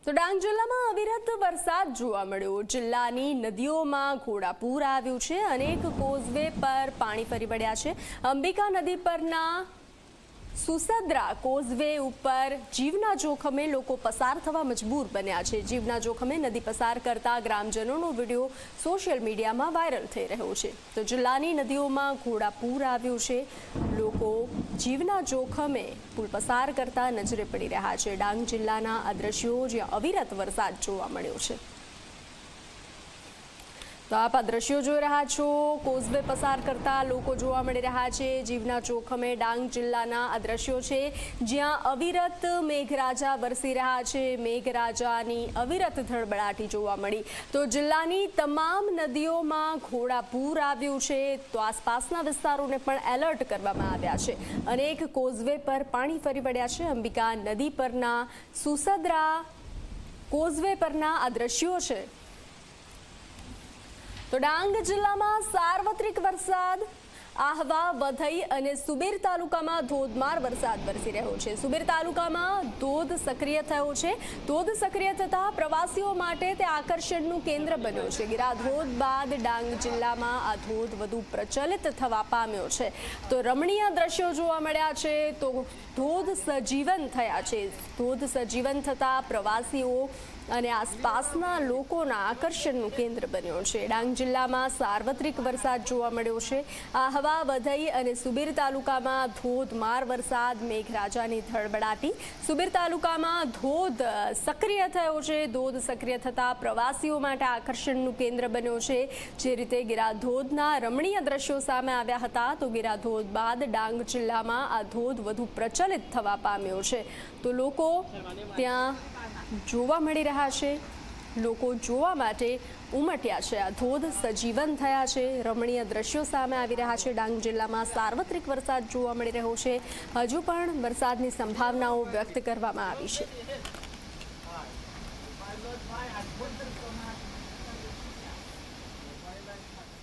તો ડાંગ જિલ્લામાં અવિરત વરસાદ જોવા મળ્યો। જિલ્લાની નદીઓમાં ઘોડાપૂર આવ્યું છે। અનેક કોઝવે પર પાણી ફરી વળ્યા છે। અંબિકા નદી પરના સુસદ્રા કોઝવે ઉપર જીવના જોખમે લોકો પસાર થવા મજબૂર બન્યા છે। જીવના જોખમે નદી પસાર કરતા ગ્રામજનોનો વિડીયો સોશિયલ મીડિયામાં વાયરલ થઈ રહ્યો છે। તો જિલ્લાની નદીઓમાં ઘોડાપૂર આવ્યું છે। લોકો જીવના જોખમે પુલ પસાર કરતા નજરે પડી રહ્યા છે। ડાંગ જિલ્લાના આ દ્રશ્યો જ્યાં અવિરત વરસાદ જોવા મળ્યો છે। તો આપ આ દ્રશ્યો જોઈ રહ્યા છો। કોઝવે પસાર કરતા લોકો જોવા મળી રહ્યા છે। જીવના જોખમે ડાંગ જિલ્લાના આ દ્રશ્યો છે જ્યાં અવિરત મેઘરાજા વરસી રહ્યા છે। મેઘરાજાની અવિરત ધડબડાટી જોવા મળી। તો જિલ્લાની તમામ નદીઓમાં ઘોડાપૂર આવ્યું છે। તો આસપાસના વિસ્તારોને પણ એલર્ટ કરવામાં આવ્યા છે। અનેક કોઝવે પર પાણી ફરી વળ્યા છે। અંબિકા નદી પરના સુસદ્રા કોઝવે પરના આ દ્રશ્યો છે। તો ડાંગ જિલ્લામાં સાર્વત્રિક વરસાદ આહવા, વઘઈ અને સુબીર તાલુકામાં ધોધમાર વરસાદ વરસી રહ્યો છે। સુબીર તાલુકામાં ધોધ સક્રિય થયો છે। ધોધ સક્રિય થતા પ્રવાસીઓ માટે તે આકર્ષણનું કેન્દ્ર બન્યો છે। ગિરાધોધ બાદ ડાંગ જિલ્લામાં આ ધોધ વધુ પ્રચલિત થવા પામ્યો છે। તો રમણીય દ્રશ્યો જોવા મળ્યા છે। તો ધોધ સજીવન થયા છે। ધોધ સજીવન થતા પ્રવાસીઓ અને આસપાસના લોકોના આકર્ષણનું કેન્દ્ર બન્યો છે। ડાંગ જિલ્લામાં સાર્વત્રિક વરસાદ જોવા મળ્યો છે। આહવા, વઘઈ અને સુબીર તાલુકામાં ધોધમાર વરસાદ, મેઘરાજાની ધડબડાટી। સુબીર તાલુકામાં ધોધ સક્રિય થયો છે। ધોધ સક્રિય થતા પ્રવાસીઓ માટે આકર્ષણનું કેન્દ્ર બન્યો છે। જે રીતે ગિરાધોધના રમણીય દ્રશ્યો સામે આવ્યા હતા, તો ગિરાધોધ બાદ ડાંગ જિલ્લામાં આ ધોધ વધુ પ્રચલિત થવા પામ્યો છે। તો લોકો ત્યાં જોવા મળી રહ્યા છે। લોકો જોવા માટે ઉમટ્યા છે। આ ધોધ સજીવન થયા છે। રમણીય દ્રશ્યો સામે આવી રહ્યા છે। ડાંગ જિલ્લામાં સાર્વત્રિક વરસાદ જોવા મળી રહ્યો છે। હજુ પણ વરસાદની સંભાવનાઓ વ્યક્ત કરવામાં આવી છે।